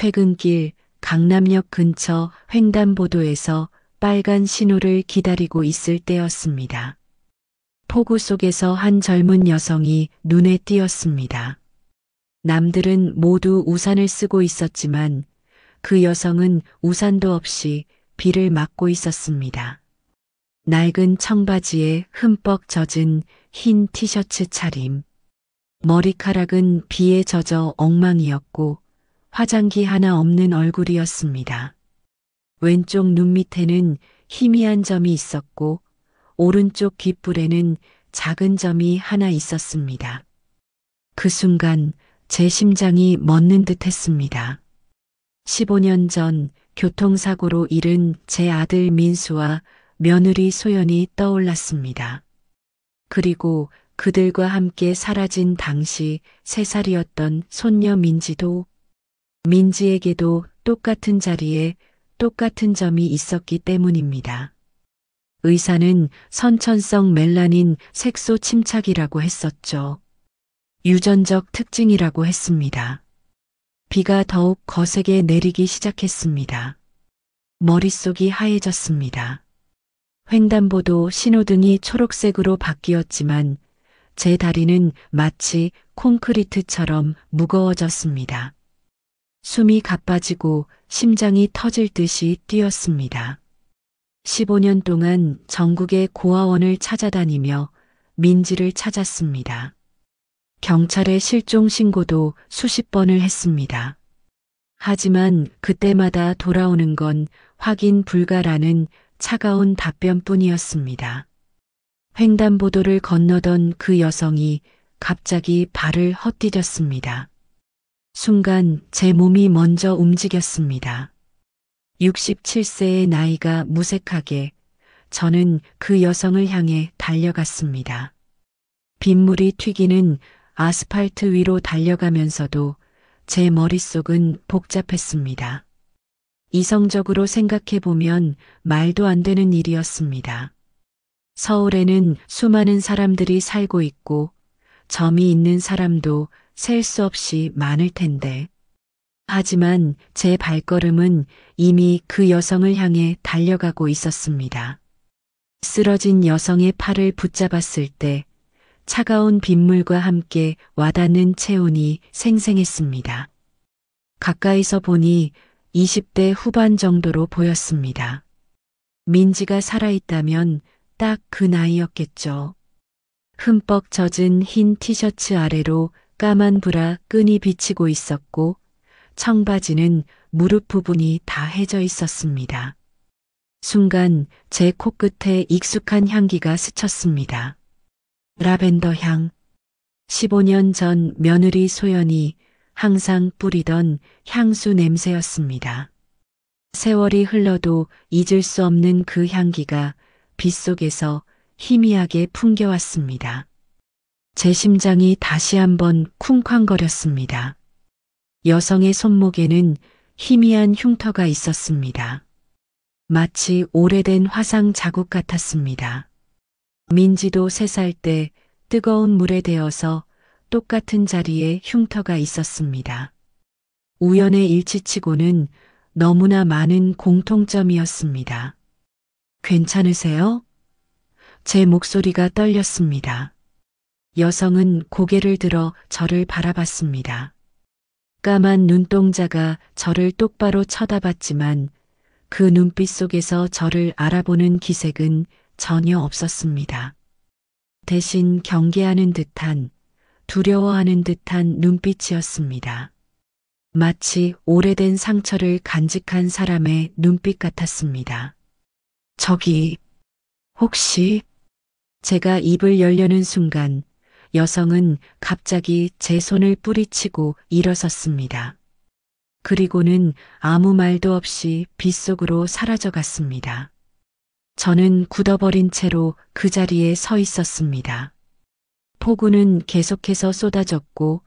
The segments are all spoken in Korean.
퇴근길 강남역 근처 횡단보도에서 빨간 신호를 기다리고 있을 때였습니다. 폭우 속에서 한 젊은 여성이 눈에 띄었습니다. 남들은 모두 우산을 쓰고 있었지만 그 여성은 우산도 없이 비를 맞고 있었습니다. 낡은 청바지에 흠뻑 젖은 흰 티셔츠 차림. 머리카락은 비에 젖어 엉망이었고 화장기 하나 없는 얼굴이었습니다. 왼쪽 눈 밑에는 희미한 점이 있었고 오른쪽 귓불에는 작은 점이 하나 있었습니다. 그 순간 제 심장이 멎는 듯 했습니다. 15년 전 교통사고로 잃은 제 아들 민수와 며느리 소연이 떠올랐습니다. 그리고 그들과 함께 사라진 당시 3살이었던 손녀 민지도, 민지에게도 똑같은 자리에 똑같은 점이 있었기 때문입니다. 의사는 선천성 멜라닌 색소 침착이라고 했었죠. 유전적 특징이라고 했습니다. 비가 더욱 거세게 내리기 시작했습니다. 머릿속이 하얘졌습니다. 횡단보도 신호등이 초록색으로 바뀌었지만 제 다리는 마치 콘크리트처럼 무거워졌습니다. 숨이 가빠지고 심장이 터질 듯이 뛰었습니다. 15년 동안 전국의 고아원을 찾아다니며 민지를 찾았습니다. 경찰에 실종 신고도 수십 번을 했습니다. 하지만 그때마다 돌아오는 건 확인 불가라는 차가운 답변뿐이었습니다. 횡단보도를 건너던 그 여성이 갑자기 발을 헛디뎠습니다. 순간 제 몸이 먼저 움직였습니다. 67세의 나이가 무색하게 저는 그 여성을 향해 달려갔습니다. 빗물이 튀기는 아스팔트 위로 달려가면서도 제 머릿속은 복잡했습니다. 이성적으로 생각해보면 말도 안 되는 일이었습니다. 서울에는 수많은 사람들이 살고 있고 점이 있는 사람도 셀 수 없이 많을 텐데. 하지만 제 발걸음은 이미 그 여성을 향해 달려가고 있었습니다. 쓰러진 여성의 팔을 붙잡았을 때 차가운 빗물과 함께 와닿는 체온이 생생했습니다. 가까이서 보니 20대 후반 정도로 보였습니다. 민지가 살아있다면 딱 그 나이였겠죠. 흠뻑 젖은 흰 티셔츠 아래로 까만 브라 끈이 비치고 있었고 청바지는 무릎 부분이 다 해져 있었습니다. 순간 제 코끝에 익숙한 향기가 스쳤습니다. 라벤더 향. 15년 전 며느리 소연이 항상 뿌리던 향수 냄새였습니다. 세월이 흘러도 잊을 수 없는 그 향기가 빗속에서 희미하게 풍겨왔습니다. 제 심장이 다시 한번 쿵쾅거렸습니다. 여성의 손목에는 희미한 흉터가 있었습니다. 마치 오래된 화상 자국 같았습니다. 민지도 3살 때 뜨거운 물에 데어서 똑같은 자리에 흉터가 있었습니다. 우연의 일치치고는 너무나 많은 공통점이었습니다. 괜찮으세요? 제 목소리가 떨렸습니다. 여성은 고개를 들어 저를 바라봤습니다. 까만 눈동자가 저를 똑바로 쳐다봤지만 그 눈빛 속에서 저를 알아보는 기색은 전혀 없었습니다. 대신 경계하는 듯한, 두려워하는 듯한 눈빛이었습니다. 마치 오래된 상처를 간직한 사람의 눈빛 같았습니다. 저기, 혹시... 제가 입을 열려는 순간 여성은 갑자기 제 손을 뿌리치고 일어섰습니다. 그리고는 아무 말도 없이 빗속으로 사라져갔습니다. 저는 굳어버린 채로 그 자리에 서 있었습니다. 폭우는 계속해서 쏟아졌고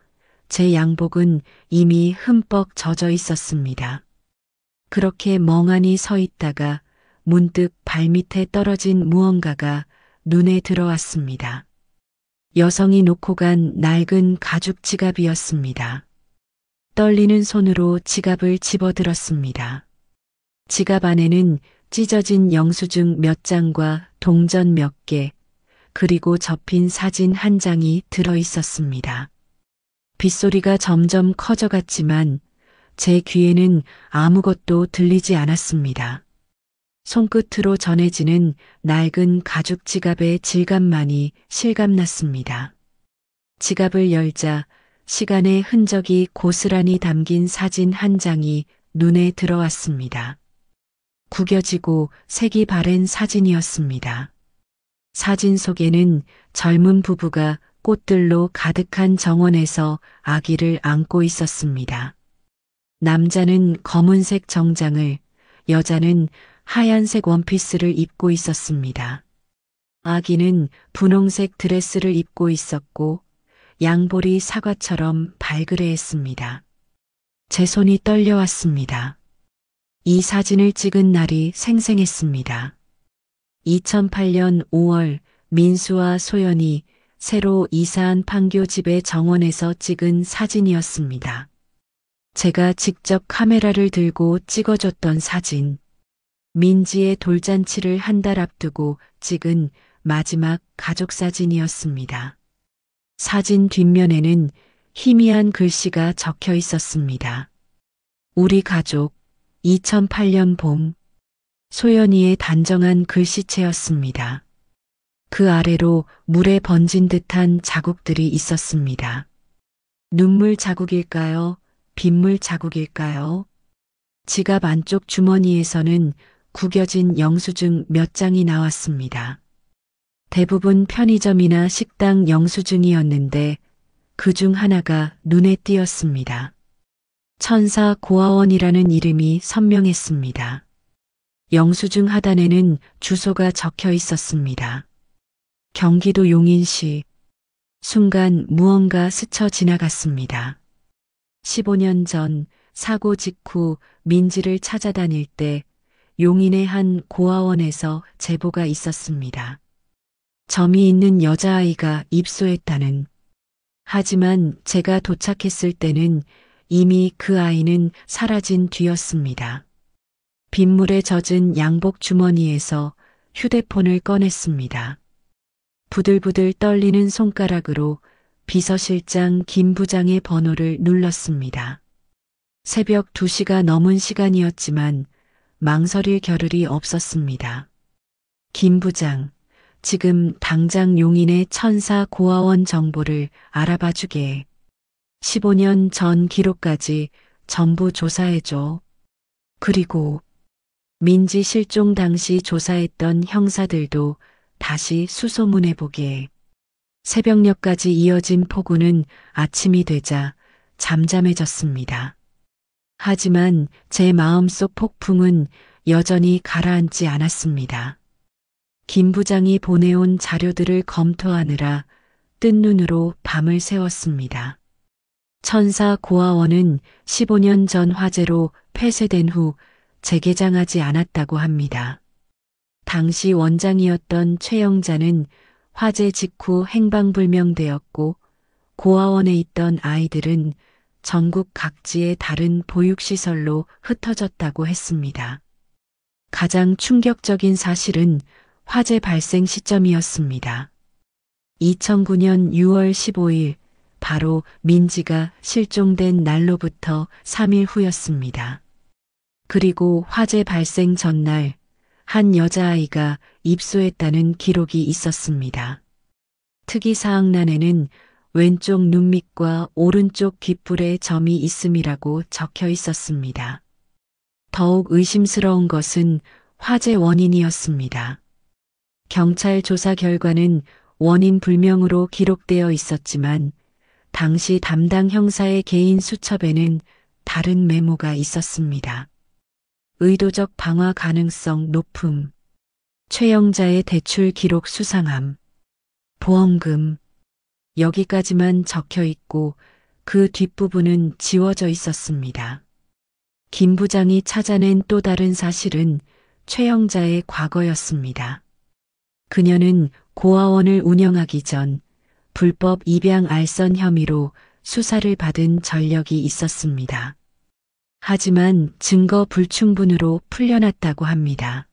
제 양복은 이미 흠뻑 젖어 있었습니다. 그렇게 멍하니 서 있다가 문득 발밑에 떨어진 무언가가 눈에 들어왔습니다. 여성이 놓고 간 낡은 가죽 지갑이었습니다. 떨리는 손으로 지갑을 집어들었습니다. 지갑 안에는 찢어진 영수증 몇 장과 동전 몇 개, 그리고 접힌 사진 한 장이 들어 있었습니다. 빗소리가 점점 커져갔지만 제 귀에는 아무것도 들리지 않았습니다. 손끝으로 전해지는 낡은 가죽 지갑의 질감만이 실감났습니다. 지갑을 열자 시간의 흔적이 고스란히 담긴 사진 한 장이 눈에 들어왔습니다. 구겨지고 색이 바랜 사진이었습니다. 사진 속에는 젊은 부부가 꽃들로 가득한 정원에서 아기를 안고 있었습니다. 남자는 검은색 정장을, 여자는 하얀색 원피스를 입고 있었습니다. 아기는 분홍색 드레스를 입고 있었고 양볼이 사과처럼 발그레했습니다. 제 손이 떨려왔습니다. 이 사진을 찍은 날이 생생했습니다. 2008년 5월 민수와 소연이 새로 이사한 판교 집의 정원에서 찍은 사진이었습니다. 제가 직접 카메라를 들고 찍어줬던 사진. 민지의 돌잔치를 한 달 앞두고 찍은 마지막 가족 사진이었습니다. 사진 뒷면에는 희미한 글씨가 적혀 있었습니다. 우리 가족, 2008년 봄. 소연이의 단정한 글씨체였습니다. 그 아래로 물에 번진 듯한 자국들이 있었습니다. 눈물 자국일까요? 빗물 자국일까요? 지갑 안쪽 주머니에서는 구겨진 영수증 몇 장이 나왔습니다. 대부분 편의점이나 식당 영수증이었는데 그중 하나가 눈에 띄었습니다. 천사 고아원이라는 이름이 선명했습니다. 영수증 하단에는 주소가 적혀 있었습니다. 경기도 용인시. 순간 무언가 스쳐 지나갔습니다. 15년 전 사고 직후 민지를 찾아다닐 때 용인의 한 고아원에서 제보가 있었습니다. 점이 있는 여자아이가 입소했다는. 하지만 제가 도착했을 때는 이미 그 아이는 사라진 뒤였습니다. 빗물에 젖은 양복 주머니에서 휴대폰을 꺼냈습니다. 부들부들 떨리는 손가락으로 비서실장 김 부장의 번호를 눌렀습니다. 새벽 2시가 넘은 시간이었지만 망설일 겨를이 없었습니다. 김 부장, 지금 당장 용인의 천사 고아원 정보를 알아봐 주게. 15년 전 기록까지 전부 조사해줘. 그리고 민지 실종 당시 조사했던 형사들도 다시 수소문해보게. 새벽녘까지 이어진 폭우는 아침이 되자 잠잠해졌습니다. 하지만 제 마음속 폭풍은 여전히 가라앉지 않았습니다. 김 부장이 보내온 자료들을 검토하느라 뜬 눈으로 밤을 새웠습니다. 천사 고아원은 15년 전 화재로 폐쇄된 후 재개장하지 않았다고 합니다. 당시 원장이었던 최영자는 화재 직후 행방불명되었고 고아원에 있던 아이들은 전국 각지의 다른 보육시설로 흩어졌다고 했습니다. 가장 충격적인 사실은 화재 발생 시점이었습니다. 2009년 6월 15일, 바로 민지가 실종된 날로부터 3일 후였습니다. 그리고 화재 발생 전날 한 여자아이가 입소했다는 기록이 있었습니다. 특이사항란에는 왼쪽 눈밑과 오른쪽 귓불에 점이 있음이라고 적혀 있었습니다. 더욱 의심스러운 것은 화재 원인이었습니다. 경찰 조사 결과는 원인 불명으로 기록되어 있었지만 당시 담당 형사의 개인 수첩에는 다른 메모가 있었습니다. 의도적 방화 가능성 높음, 최영자의 대출 기록 수상함, 보험금, 여기까지만 적혀 있고 그 뒷부분은 지워져 있었습니다. 김 부장이 찾아낸 또 다른 사실은 최영자의 과거였습니다. 그녀는 고아원을 운영하기 전 불법 입양 알선 혐의로 수사를 받은 전력이 있었습니다. 하지만 증거 불충분으로 풀려났다고 합니다.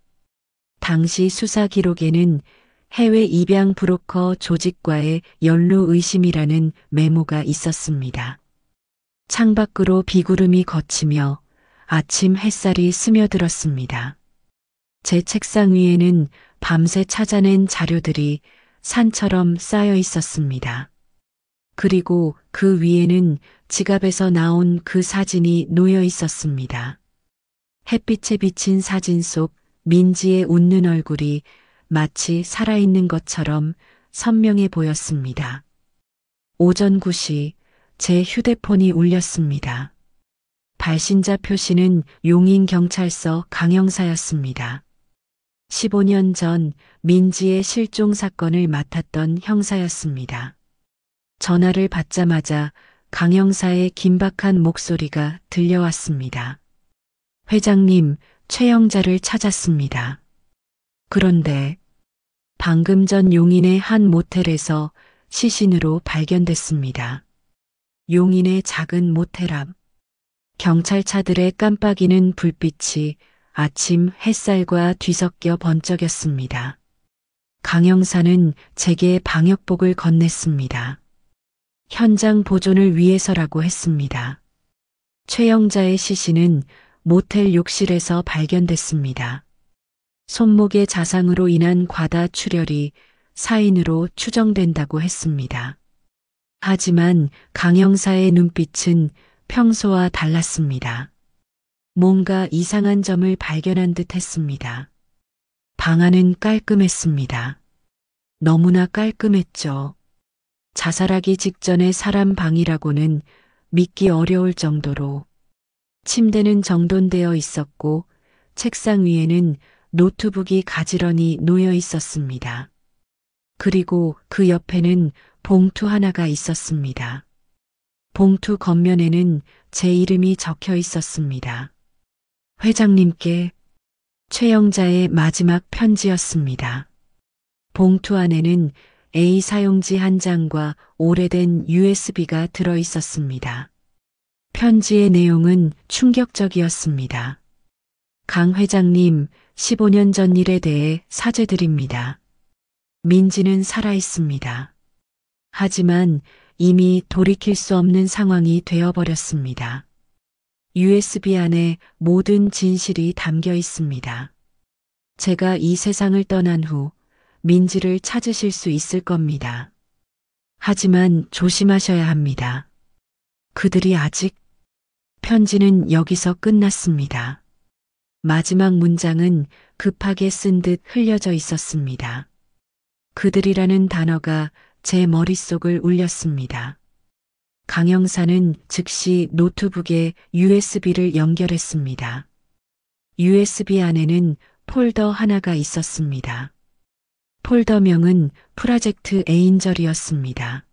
당시 수사 기록에는 해외 입양 브로커 조직과의 연루 의심이라는 메모가 있었습니다. 창밖으로 비구름이 걷히며 아침 햇살이 스며들었습니다. 제 책상 위에는 밤새 찾아낸 자료들이 산처럼 쌓여 있었습니다. 그리고 그 위에는 지갑에서 나온 그 사진이 놓여 있었습니다. 햇빛에 비친 사진 속 민지의 웃는 얼굴이 마치 살아있는 것처럼 선명해 보였습니다. 오전 9시 제 휴대폰이 울렸습니다. 발신자 표시는 용인경찰서 강형사였습니다. 15년 전 민지의 실종 사건을 맡았던 형사였습니다. 전화를 받자마자 강 형사의 긴박한 목소리가 들려왔습니다. 회장님, 최영자를 찾았습니다. 그런데 방금 전 용인의 한 모텔에서 시신으로 발견됐습니다. 용인의 작은 모텔 앞. 경찰차들의 깜빡이는 불빛이 아침 햇살과 뒤섞여 번쩍였습니다. 강 형사는 제게 방역복을 건넸습니다. 현장 보존을 위해서라고 했습니다. 최영자의 시신은 모텔 욕실에서 발견됐습니다. 손목의 자상으로 인한 과다 출혈이 사인으로 추정된다고 했습니다. 하지만 강 형사의 눈빛은 평소와 달랐습니다. 뭔가 이상한 점을 발견한 듯 했습니다. 방 안은 깔끔했습니다. 너무나 깔끔했죠. 자살하기 직전의 사람 방이라고는 믿기 어려울 정도로. 침대는 정돈되어 있었고 책상 위에는 노트북이 가지런히 놓여 있었습니다. 그리고 그 옆에는 봉투 하나가 있었습니다. 봉투 겉면에는 제 이름이 적혀 있었습니다. 회장님께 최영자의 마지막 편지였습니다. 봉투 안에는 A 사용지 한 장과 오래된 USB가 들어 있었습니다. 편지의 내용은 충격적이었습니다. 강 회장님, 15년 전 일에 대해 사죄드립니다. 민지는 살아 있습니다. 하지만 이미 돌이킬 수 없는 상황이 되어버렸습니다. USB 안에 모든 진실이 담겨 있습니다. 제가 이 세상을 떠난 후 민지를 찾으실 수 있을 겁니다. 하지만 조심하셔야 합니다. 그들이 아직. 편지는 여기서 끝났습니다. 마지막 문장은 급하게 쓴 듯 흘려져 있었습니다. 그들이라는 단어가 제 머릿속을 울렸습니다. 강 형사는 즉시 노트북에 USB를 연결했습니다. USB 안에는 폴더 하나가 있었습니다. 폴더명은 프로젝트 에인절이었습니다.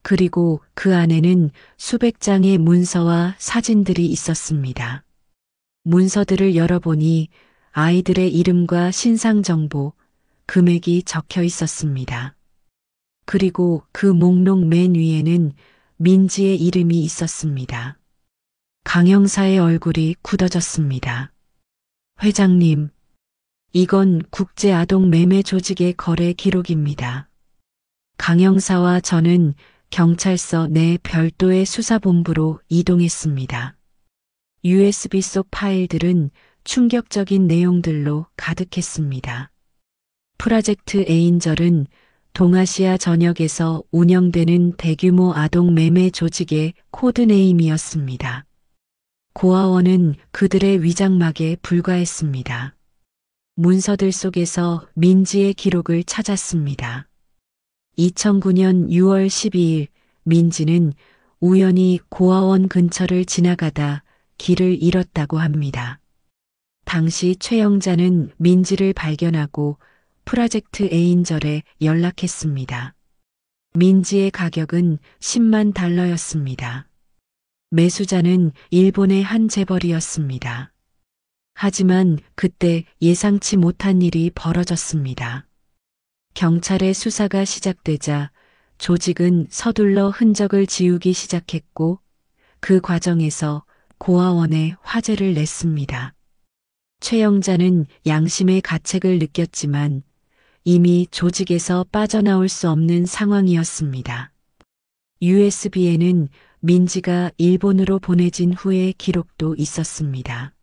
그리고 그 안에는 수백 장의 문서와 사진들이 있었습니다. 문서들을 열어보니 아이들의 이름과 신상 정보, 금액이 적혀 있었습니다. 그리고 그 목록 맨 위에는 민지의 이름이 있었습니다. 강 형사의 얼굴이 굳어졌습니다. 회장님, 이건 국제아동매매 조직의 거래 기록입니다. 강 형사와 저는 경찰서 내 별도의 수사본부로 이동했습니다. USB 속 파일들은 충격적인 내용들로 가득했습니다. 프로젝트 에인절은 동아시아 전역에서 운영되는 대규모 아동 매매 조직의 코드네임이었습니다. 고아원은 그들의 위장막에 불과했습니다. 문서들 속에서 민지의 기록을 찾았습니다. 2009년 6월 12일 민지는 우연히 고아원 근처를 지나가다 길을 잃었다고 합니다. 당시 최영자는 민지를 발견하고 프로젝트 에인절에 연락했습니다. 민지의 가격은 10만 달러였습니다. 매수자는 일본의 한 재벌이었습니다. 하지만 그때 예상치 못한 일이 벌어졌습니다. 경찰의 수사가 시작되자 조직은 서둘러 흔적을 지우기 시작했고 그 과정에서 고아원에 화재를 냈습니다. 최영자는 양심의 가책을 느꼈지만 이미 조직에서 빠져나올 수 없는 상황이었습니다. USB에는 민지가 일본으로 보내진 후의 기록도 있었습니다.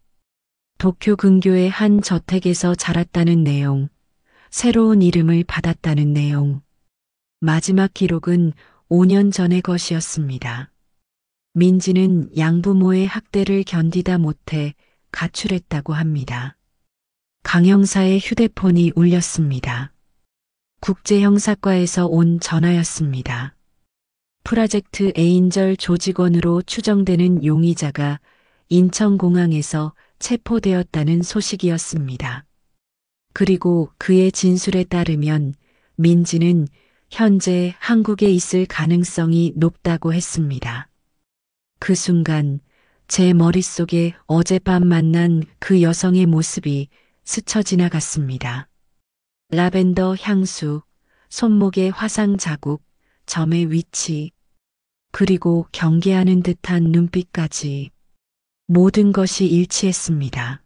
도쿄 근교의 한 저택에서 자랐다는 내용, 새로운 이름을 받았다는 내용. 마지막 기록은 5년 전의 것이었습니다. 민지는 양부모의 학대를 견디다 못해 가출했다고 합니다. 강 형사의 휴대폰이 울렸습니다. 국제형사과에서 온 전화였습니다. 프로젝트 에인절 조직원으로 추정되는 용의자가 인천공항에서 체포되었다는 소식이었습니다. 그리고 그의 진술에 따르면 민지는 현재 한국에 있을 가능성이 높다고 했습니다. 그 순간 제 머릿속에 어젯밤 만난 그 여성의 모습이 스쳐 지나갔습니다. 라벤더 향수, 손목의 화상 자국, 점의 위치, 그리고 경계하는 듯한 눈빛까지 모든 것이 일치했습니다.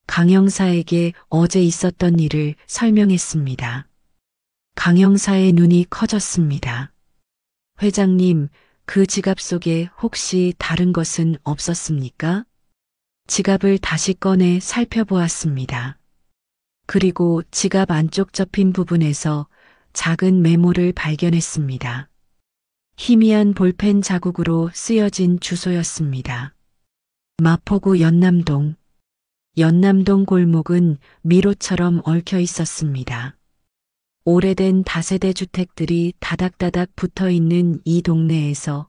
강 형사에게 어제 있었던 일을 설명했습니다. 강 형사의 눈이 커졌습니다. 회장님, 그 지갑 속에 혹시 다른 것은 없었습니까? 지갑을 다시 꺼내 살펴보았습니다. 그리고 지갑 안쪽 접힌 부분에서 작은 메모를 발견했습니다. 희미한 볼펜 자국으로 쓰여진 주소였습니다. 마포구 연남동. 연남동 골목은 미로처럼 얽혀 있었습니다. 오래된 다세대 주택들이 다닥다닥 붙어 있는 이 동네에서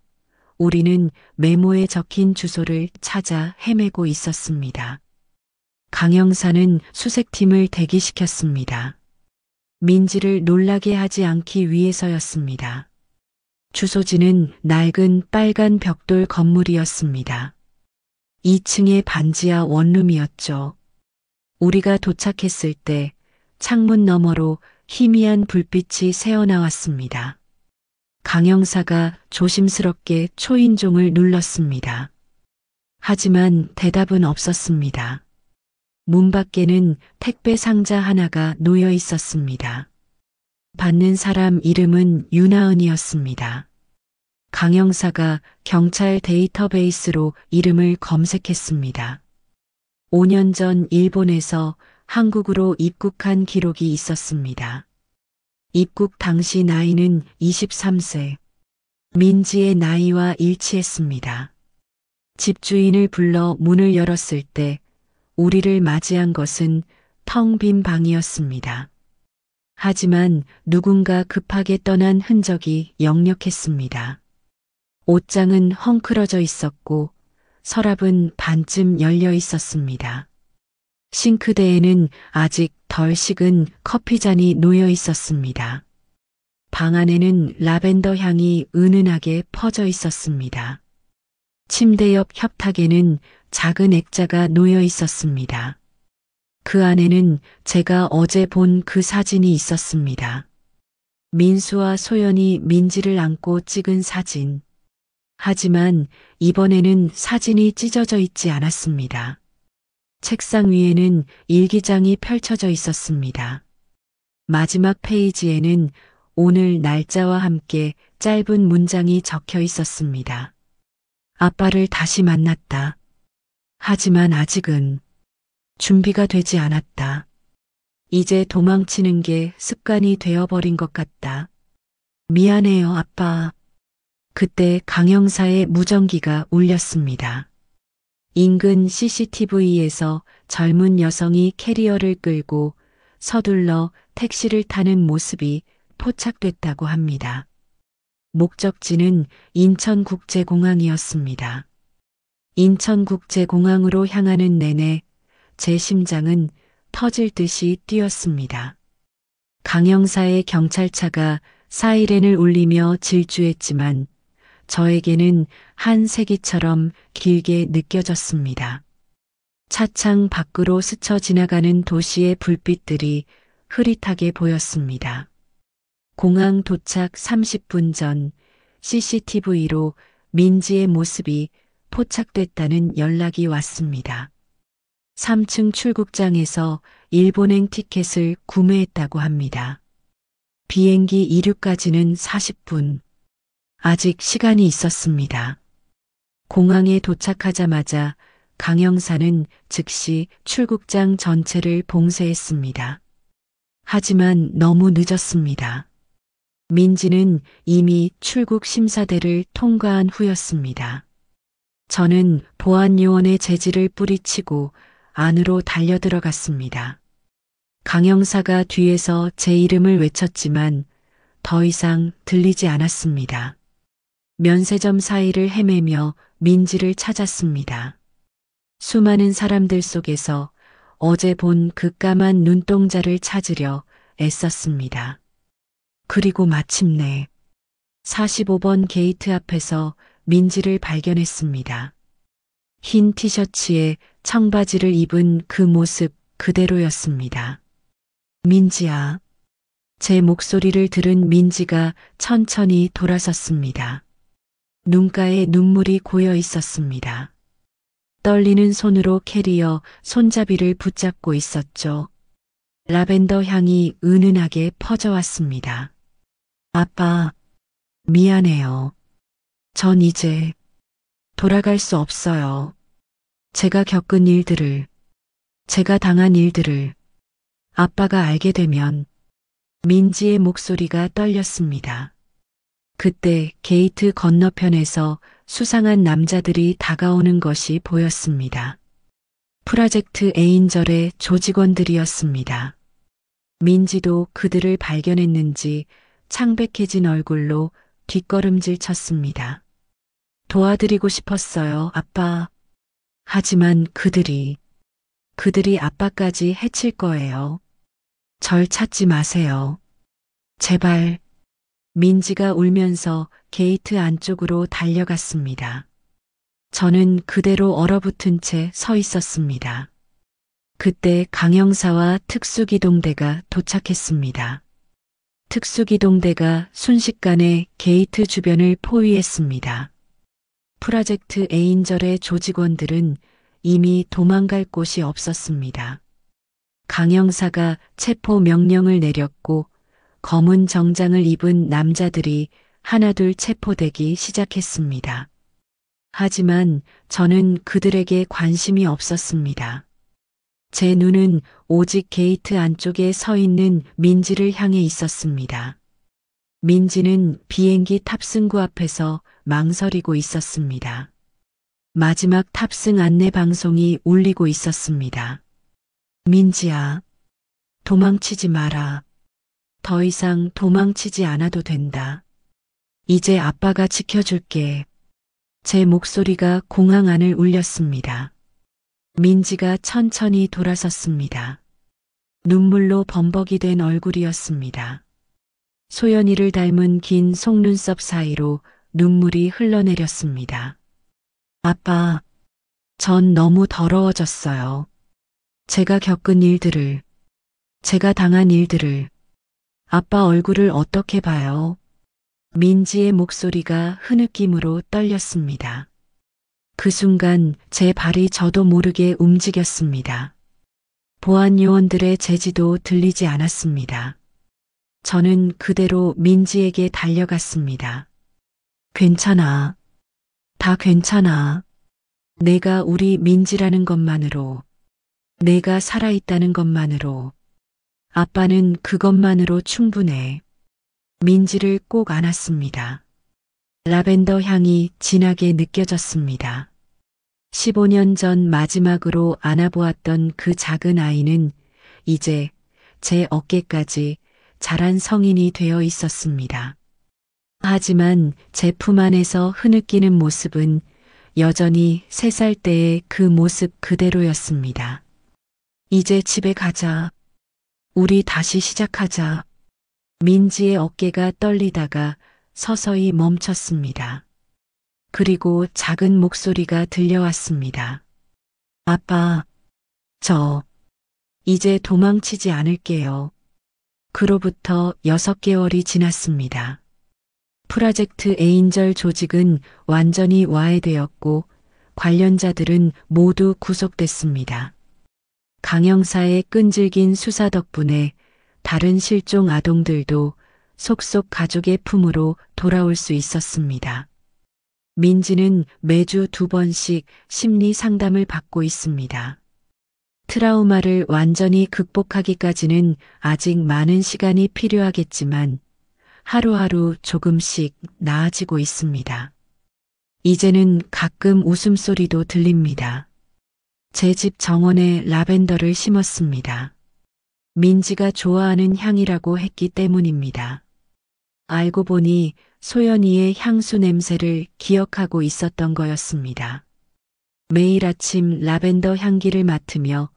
우리는 메모에 적힌 주소를 찾아 헤매고 있었습니다. 강 형사는 수색팀을 대기시켰습니다. 민지를 놀라게 하지 않기 위해서였습니다. 주소지는 낡은 빨간 벽돌 건물이었습니다. 2층의 반지하 원룸이었죠. 우리가 도착했을 때 창문 너머로 희미한 불빛이 새어나왔습니다. 강 형사가 조심스럽게 초인종을 눌렀습니다. 하지만 대답은 없었습니다. 문 밖에는 택배 상자 하나가 놓여 있었습니다. 받는 사람 이름은 윤하은이었습니다. 강 형사가 경찰 데이터베이스로 이름을 검색했습니다. 5년 전 일본에서 한국으로 입국한 기록이 있었습니다. 입국 당시 나이는 23세. 민지의 나이와 일치했습니다. 집주인을 불러 문을 열었을 때 우리를 맞이한 것은 텅 빈 방이었습니다. 하지만 누군가 급하게 떠난 흔적이 역력했습니다. 옷장은 헝클어져 있었고 서랍은 반쯤 열려 있었습니다. 싱크대에는 아직 덜 식은 커피잔이 놓여 있었습니다. 방 안에는 라벤더 향이 은은하게 퍼져 있었습니다. 침대 옆 협탁에는 작은 액자가 놓여 있었습니다. 그 안에는 제가 어제 본 그 사진이 있었습니다. 민수와 소연이 민지를 안고 찍은 사진. 하지만 이번에는 사진이 찢어져 있지 않았습니다. 책상 위에는 일기장이 펼쳐져 있었습니다. 마지막 페이지에는 오늘 날짜와 함께 짧은 문장이 적혀 있었습니다. 아빠를 다시 만났다. 하지만 아직은 준비가 되지 않았다. 이제 도망치는 게 습관이 되어버린 것 같다. 미안해요, 아빠. 그때 강 형사의 무전기가 울렸습니다. 인근 CCTV에서 젊은 여성이 캐리어를 끌고 서둘러 택시를 타는 모습이 포착됐다고 합니다. 목적지는 인천국제공항이었습니다. 인천국제공항으로 향하는 내내 제 심장은 터질 듯이 뛰었습니다. 강 형사의 경찰차가 사이렌을 울리며 질주했지만 저에게는 한 세기처럼 길게 느껴졌습니다. 차창 밖으로 스쳐 지나가는 도시의 불빛들이 흐릿하게 보였습니다. 공항 도착 30분 전 CCTV로 민지의 모습이 포착됐다는 연락이 왔습니다. 3층 출국장에서 일본행 티켓을 구매했다고 합니다. 비행기 이륙까지는 40분. 아직 시간이 있었습니다. 공항에 도착하자마자 강 형사는 즉시 출국장 전체를 봉쇄했습니다. 하지만 너무 늦었습니다. 민지는 이미 출국 심사대를 통과한 후였습니다. 저는 보안요원의 재질을 뿌리치고 안으로 달려들어갔습니다. 강 형사가 뒤에서 제 이름을 외쳤지만 더 이상 들리지 않았습니다. 면세점 사이를 헤매며 민지를 찾았습니다. 수많은 사람들 속에서 어제 본 그 까만 눈동자를 찾으려 애썼습니다. 그리고 마침내 45번 게이트 앞에서 민지를 발견했습니다. 흰 티셔츠에 청바지를 입은 그 모습 그대로였습니다. 민지야. 제 목소리를 들은 민지가 천천히 돌아섰습니다. 눈가에 눈물이 고여 있었습니다. 떨리는 손으로 캐리어 손잡이를 붙잡고 있었죠. 라벤더 향이 은은하게 퍼져왔습니다. 아빠, 미안해요. 전 이제 돌아갈 수 없어요. 제가 겪은 일들을, 제가 당한 일들을 아빠가 알게 되면 민지의 목소리가 떨렸습니다. 그때 게이트 건너편에서 수상한 남자들이 다가오는 것이 보였습니다. 프로젝트 에인절의 조직원들이었습니다. 민지도 그들을 발견했는지 창백해진 얼굴로 뒷걸음질 쳤습니다. 도와드리고 싶었어요, 아빠. 하지만 그들이 아빠까지 해칠 거예요. 절 찾지 마세요. 제발. 민지가 울면서 게이트 안쪽으로 달려갔습니다. 저는 그대로 얼어붙은 채 서 있었습니다. 그때 강 형사와 특수기동대가 도착했습니다. 특수기동대가 순식간에 게이트 주변을 포위했습니다. 프로젝트 에인절의 조직원들은 이미 도망갈 곳이 없었습니다. 강 형사가 체포 명령을 내렸고 검은 정장을 입은 남자들이 하나둘 체포되기 시작했습니다. 하지만 저는 그들에게 관심이 없었습니다. 제 눈은 오직 게이트 안쪽에 서 있는 민지를 향해 있었습니다. 민지는 비행기 탑승구 앞에서 망설이고 있었습니다. 마지막 탑승 안내 방송이 울리고 있었습니다. 민지야, 도망치지 마라. 더 이상 도망치지 않아도 된다. 이제 아빠가 지켜줄게. 제 목소리가 공항 안을 울렸습니다. 민지가 천천히 돌아섰습니다. 눈물로 범벅이 된 얼굴이었습니다. 소연이를 닮은 긴 속눈썹 사이로 눈물이 흘러내렸습니다. 아빠, 전 너무 더러워졌어요. 제가 겪은 일들을, 제가 당한 일들을, 아빠 얼굴을 어떻게 봐요? 민지의 목소리가 흐느낌으로 떨렸습니다. 그 순간 제 발이 저도 모르게 움직였습니다. 보안 요원들의 제지도 들리지 않았습니다. 저는 그대로 민지에게 달려갔습니다. 괜찮아. 다 괜찮아. 내가 우리 민지라는 것만으로, 내가 살아있다는 것만으로, 아빠는 그것만으로 충분해. 민지를 꼭 안았습니다. 라벤더 향이 진하게 느껴졌습니다. 15년 전 마지막으로 안아보았던 그 작은 아이는 이제 제 어깨까지 자란 성인이 되어 있었습니다. 하지만 제 품 안에서 흐느끼는 모습은 여전히 3살 때의 그 모습 그대로였습니다. 이제 집에 가자. 우리 다시 시작하자. 민지의 어깨가 떨리다가 서서히 멈췄습니다. 그리고 작은 목소리가 들려왔습니다. 아빠, 저 이제 도망치지 않을게요. 그로부터 6개월이 지났습니다. 프로젝트 에인절 조직은 완전히 와해되었고 관련자들은 모두 구속됐습니다. 강 형사의 끈질긴 수사 덕분에 다른 실종 아동들도 속속 가족의 품으로 돌아올 수 있었습니다. 민지는 매주 2번씩 심리 상담을 받고 있습니다. 트라우마를 완전히 극복하기까지는 아직 많은 시간이 필요하겠지만 하루하루 조금씩 나아지고 있습니다. 이제는 가끔 웃음소리도 들립니다. 제 집 정원에 라벤더를 심었습니다. 민지가 좋아하는 향이라고 했기 때문입니다. 알고 보니 소연이의 향수 냄새를 기억하고 있었던 거였습니다. 매일 아침 라벤더 향기를 맡으며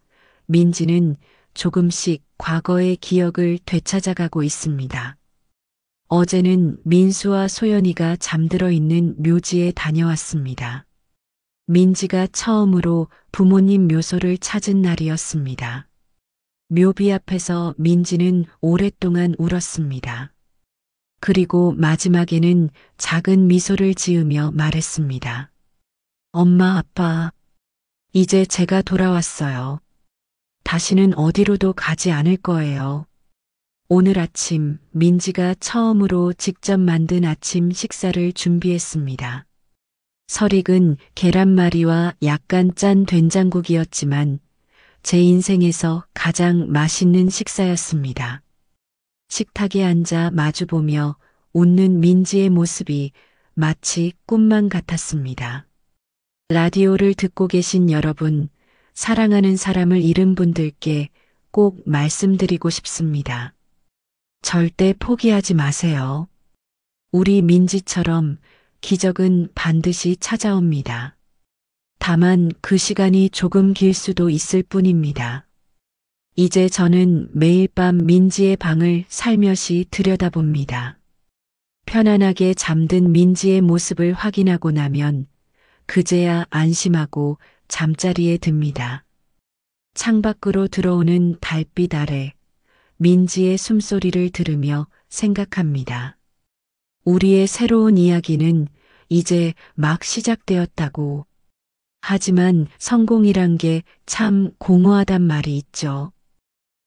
민지는 조금씩 과거의 기억을 되찾아가고 있습니다. 어제는 민수와 소연이가 잠들어 있는 묘지에 다녀왔습니다. 민지가 처음으로 부모님 묘소를 찾은 날이었습니다. 묘비 앞에서 민지는 오랫동안 울었습니다. 그리고 마지막에는 작은 미소를 지으며 말했습니다. 엄마, 아빠, 이제 제가 돌아왔어요. 다시는 어디로도 가지 않을 거예요. 오늘 아침 민지가 처음으로 직접 만든 아침 식사를 준비했습니다. 설익은 계란말이와 약간 짠 된장국이었지만 제 인생에서 가장 맛있는 식사였습니다. 식탁에 앉아 마주보며 웃는 민지의 모습이 마치 꿈만 같았습니다. 라디오를 듣고 계신 여러분, 사랑하는 사람을 잃은 분들께 꼭 말씀드리고 싶습니다. 절대 포기하지 마세요. 우리 민지처럼 기적은 반드시 찾아옵니다. 다만 그 시간이 조금 길 수도 있을 뿐입니다. 이제 저는 매일 밤 민지의 방을 살며시 들여다봅니다. 편안하게 잠든 민지의 모습을 확인하고 나면 그제야 안심하고 잠자리에 듭니다. 창밖으로 들어오는 달빛 아래 민지의 숨소리를 들으며 생각합니다. 우리의 새로운 이야기는 이제 막 시작되었다고. 하지만 성공이란 게 참 공허하단 말이 있죠.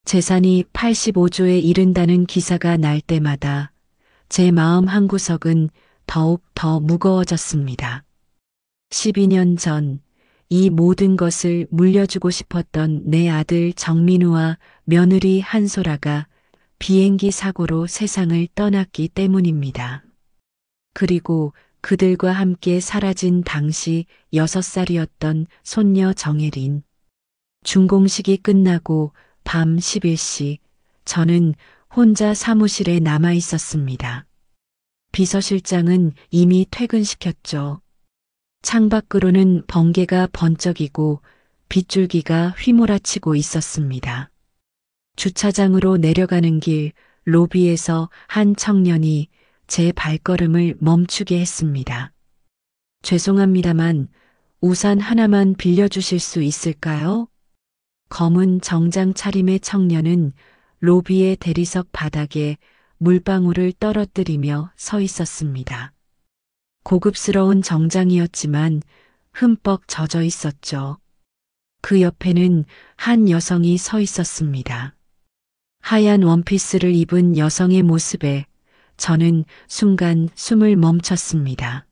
재산이 85조에 이른다는 기사가 날 때마다 제 마음 한구석은 더욱 더 무거워졌습니다. 12년 전 이 모든 것을 물려주고 싶었던 내 아들 정민우와 며느리 한소라가 비행기 사고로 세상을 떠났기 때문입니다. 그리고 그들과 함께 사라진 당시 6살이었던 손녀 정혜린. 준공식이 끝나고 밤 11시 저는 혼자 사무실에 남아 있었습니다. 비서실장은 이미 퇴근시켰죠. 창밖으로는 번개가 번쩍이고 빗줄기가 휘몰아치고 있었습니다. 주차장으로 내려가는 길 로비에서 한 청년이 제 발걸음을 멈추게 했습니다. 죄송합니다만 우산 하나만 빌려주실 수 있을까요? 검은 정장 차림의 청년은 로비의 대리석 바닥에 물방울을 떨어뜨리며 서 있었습니다. 고급스러운 정장이었지만 흠뻑 젖어 있었죠. 그 옆에는 한 여성이 서 있었습니다. 하얀 원피스를 입은 여성의 모습에 저는 순간 숨을 멈췄습니다.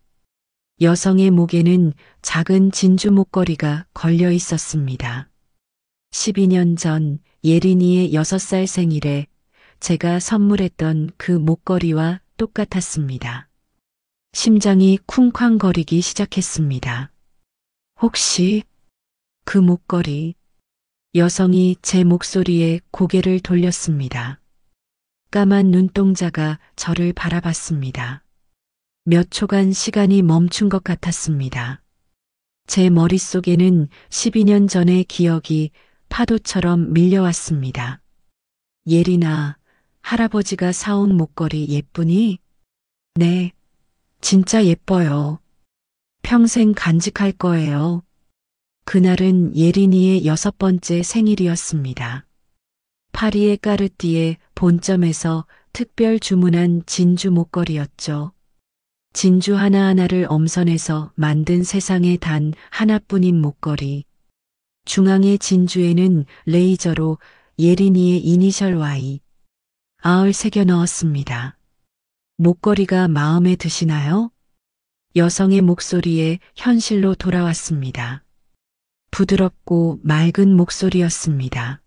여성의 목에는 작은 진주 목걸이가 걸려 있었습니다. 12년 전 예린이의 6살 생일에 제가 선물했던 그 목걸이와 똑같았습니다. 심장이 쿵쾅거리기 시작했습니다. 혹시 그 목걸이? 여성이 제 목소리에 고개를 돌렸습니다. 까만 눈동자가 저를 바라봤습니다. 몇 초간 시간이 멈춘 것 같았습니다. 제 머릿속에는 12년 전의 기억이 파도처럼 밀려왔습니다. 예린아, 할아버지가 사온 목걸이 예쁘니? 네, 진짜 예뻐요. 평생 간직할 거예요. 그날은 예린이의 6번째 생일이었습니다. 파리의 까르띠에 본점에서 특별 주문한 진주 목걸이였죠. 진주 하나하나를 엄선해서 만든 세상에 단 하나뿐인 목걸이. 중앙의 진주에는 레이저로 예린이의 이니셜 Y, R을 새겨 넣었습니다. 목걸이가 마음에 드시나요? 여성의 목소리에 현실로 돌아왔습니다. 부드럽고 맑은 목소리였습니다.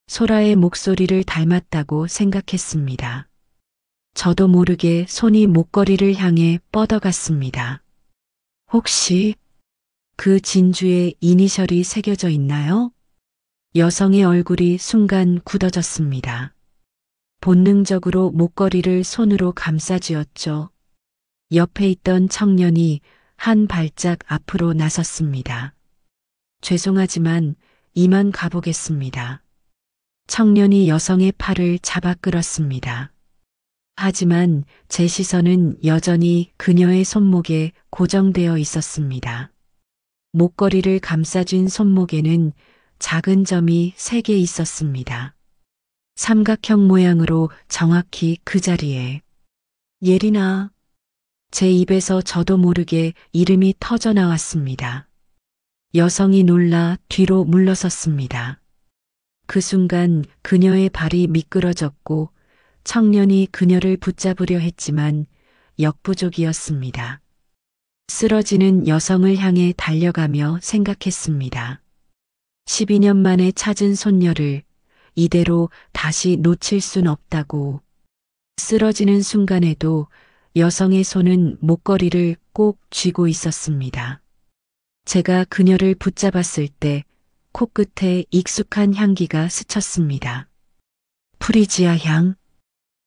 소라의 목소리를 닮았다고 생각했습니다. 저도 모르게 손이 목걸이를 향해 뻗어갔습니다. 혹시 그 진주에 이니셜이 새겨져 있나요? 여성의 얼굴이 순간 굳어졌습니다. 본능적으로 목걸이를 손으로 감싸쥐었죠. 옆에 있던 청년이 한 발짝 앞으로 나섰습니다. 죄송하지만 이만 가보겠습니다. 청년이 여성의 팔을 잡아 끌었습니다. 하지만 제 시선은 여전히 그녀의 손목에 고정되어 있었습니다. 목걸이를 감싸준 손목에는 작은 점이 3개 있었습니다. 삼각형 모양으로 정확히 그 자리에. 예린아. 제 입에서 저도 모르게 이름이 터져 나왔습니다. 여성이 놀라 뒤로 물러섰습니다. 그 순간 그녀의 발이 미끄러졌고 청년이 그녀를 붙잡으려 했지만 역부족이었습니다. 쓰러지는 여성을 향해 달려가며 생각했습니다. 12년 만에 찾은 손녀를 이대로 다시 놓칠 순 없다고. 쓰러지는 순간에도 여성의 손은 목걸이를 꼭 쥐고 있었습니다. 제가 그녀를 붙잡았을 때 코끝에 익숙한 향기가 스쳤습니다. 프리지아 향.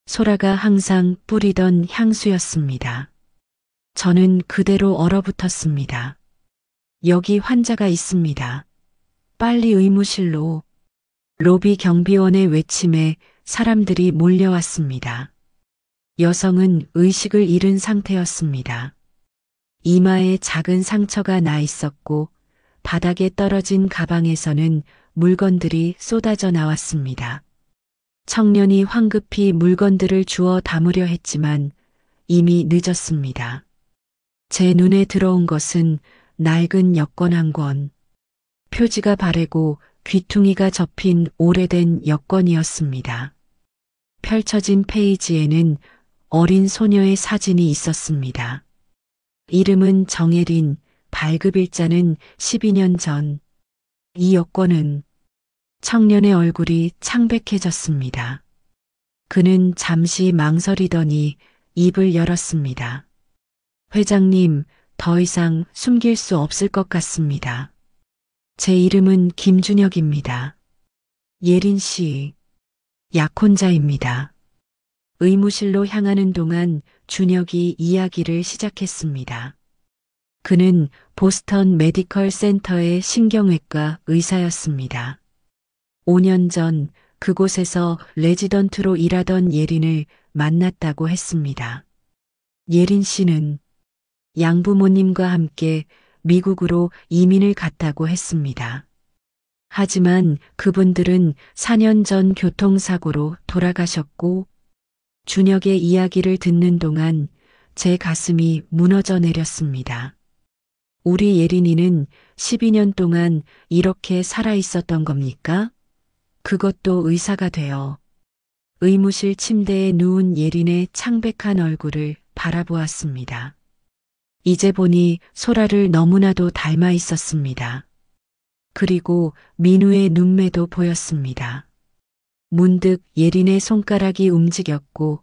소라가 항상 뿌리던 향수였습니다. 저는 그대로 얼어붙었습니다. 여기 환자가 있습니다. 빨리 의무실로. 로비 경비원의 외침에 사람들이 몰려왔습니다. 여성은 의식을 잃은 상태였습니다. 이마에 작은 상처가 나 있었고 바닥에 떨어진 가방에서는 물건들이 쏟아져 나왔습니다. 청년이 황급히 물건들을 주워 담으려 했지만 이미 늦었습니다. 제 눈에 들어온 것은 낡은 여권 한 권. 표지가 바래고 귀퉁이가 접힌 오래된 여권이었습니다. 펼쳐진 페이지에는 어린 소녀의 사진이 있었습니다. 이름은 정혜린, 발급일자는 12년 전. 이 여권은. 청년의 얼굴이 창백해졌습니다. 그는 잠시 망설이더니 입을 열었습니다. 회장님, 더 이상 숨길 수 없을 것 같습니다. 제 이름은 김준혁입니다. 예린 씨, 약혼자입니다. 의무실로 향하는 동안 준혁이 이야기를 시작했습니다. 그는 보스턴 메디컬 센터의 신경외과 의사였습니다. 5년 전 그곳에서 레지던트로 일하던 예린을 만났다고 했습니다. 예린 씨는 양부모님과 함께 미국으로 이민을 갔다고 했습니다. 하지만 그분들은 4년 전 교통사고로 돌아가셨고 준혁의 이야기를 듣는 동안 제 가슴이 무너져 내렸습니다. 우리 예린이는 12년 동안 이렇게 살아 있었던 겁니까? 그것도 의사가 되어. 의무실 침대에 누운 예린의 창백한 얼굴을 바라보았습니다. 이제 보니 소라를 너무나도 닮아 있었습니다. 그리고 민우의 눈매도 보였습니다. 문득 예린의 손가락이 움직였고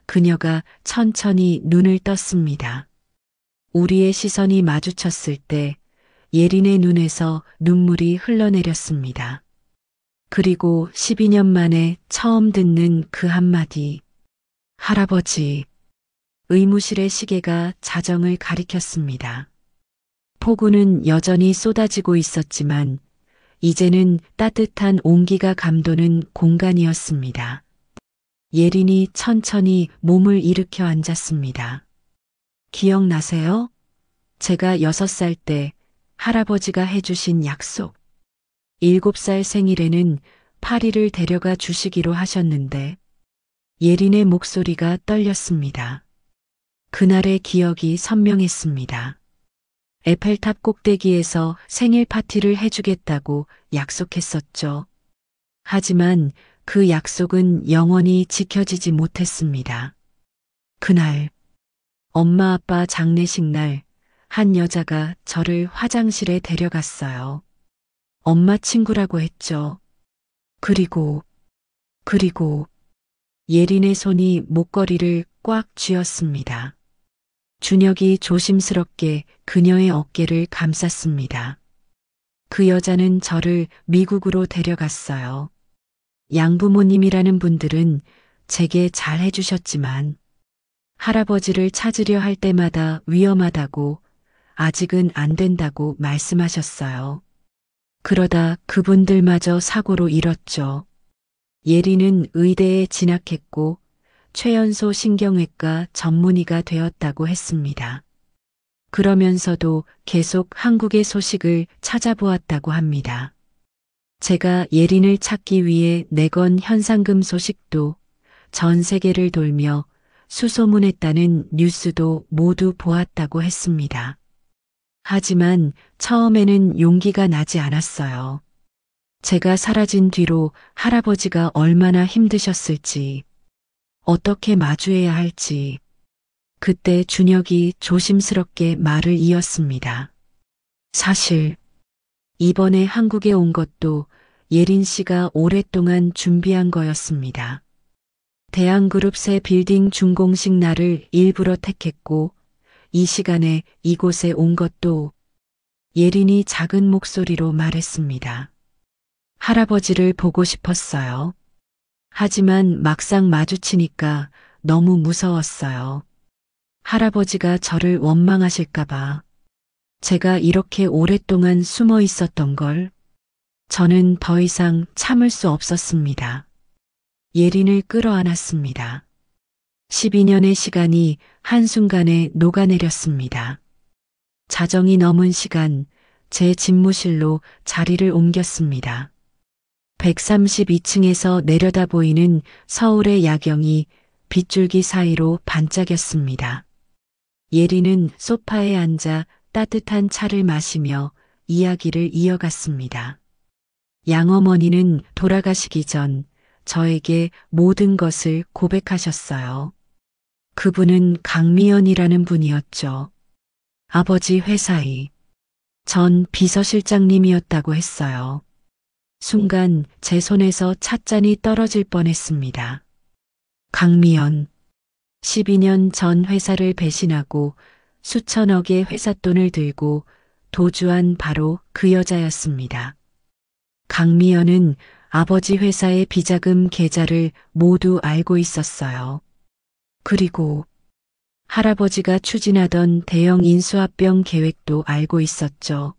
그녀가 천천히 눈을 떴습니다. 우리의 시선이 마주쳤을 때 예린의 눈에서 눈물이 흘러내렸습니다. 그리고 12년 만에 처음 듣는 그 한마디. 할아버지. 의무실의 시계가 자정을 가리켰습니다. 폭우는 여전히 쏟아지고 있었지만 이제는 따뜻한 온기가 감도는 공간이었습니다. 예린이 천천히 몸을 일으켜 앉았습니다. 기억나세요? 제가 6살 때 할아버지가 해주신 약속. 7살 생일에는 파리를 데려가 주시기로 하셨는데 예린의 목소리가 떨렸습니다. 그날의 기억이 선명했습니다. 에펠탑 꼭대기에서 생일 파티를 해주겠다고 약속했었죠. 하지만 그 약속은 영원히 지켜지지 못했습니다. 그날, 엄마 아빠 장례식 날, 한 여자가 저를 화장실에 데려갔어요. 엄마 친구라고 했죠. 그리고 예린의 손이 목걸이를 꽉 쥐었습니다. 준혁이 조심스럽게 그녀의 어깨를 감쌌습니다. 그 여자는 저를 미국으로 데려갔어요. 양부모님이라는 분들은 제게 잘 해주셨지만 할아버지를 찾으려 할 때마다 위험하다고 아직은 안 된다고 말씀하셨어요. 그러다 그분들마저 사고로 잃었죠. 예린은 의대에 진학했고 최연소 신경외과 전문의가 되었다고 했습니다. 그러면서도 계속 한국의 소식을 찾아보았다고 합니다. 제가 예린을 찾기 위해 내건 현상금 소식도 전 세계를 돌며 수소문했다는 뉴스도 모두 보았다고 했습니다. 하지만 처음에는 용기가 나지 않았어요. 제가 사라진 뒤로 할아버지가 얼마나 힘드셨을지, 어떻게 마주해야 할지, 그때 준혁이 조심스럽게 말을 이었습니다. 사실 이번에 한국에 온 것도 예린 씨가 오랫동안 준비한 거였습니다. 대한그룹 새 빌딩 준공식 날을 일부러 택했고 이 시간에 이곳에 온 것도 예린이 작은 목소리로 말했습니다. 할아버지를 보고 싶었어요. 하지만 막상 마주치니까 너무 무서웠어요. 할아버지가 저를 원망하실까봐. 제가 이렇게 오랫동안 숨어 있었던 걸 저는 더 이상 참을 수 없었습니다. 예린을 끌어안았습니다. 12년의 시간이 한순간에 녹아내렸습니다. 자정이 넘은 시간 제 집무실로 자리를 옮겼습니다. 132층에서 내려다 보이는 서울의 야경이 빗줄기 사이로 반짝였습니다. 예린은 소파에 앉아 따뜻한 차를 마시며 이야기를 이어갔습니다. 양어머니는 돌아가시기 전 저에게 모든 것을 고백하셨어요. 그분은 강미연이라는 분이었죠. 아버지 회사의 전 비서실장님이었다고 했어요. 순간 제 손에서 찻잔이 떨어질 뻔했습니다. 강미연. 12년 전 회사를 배신하고 수천억의 회삿돈을 들고 도주한 바로 그 여자였습니다. 강미연은 아버지 회사의 비자금 계좌를 모두 알고 있었어요. 그리고 할아버지가 추진하던 대형 인수합병 계획도 알고 있었죠.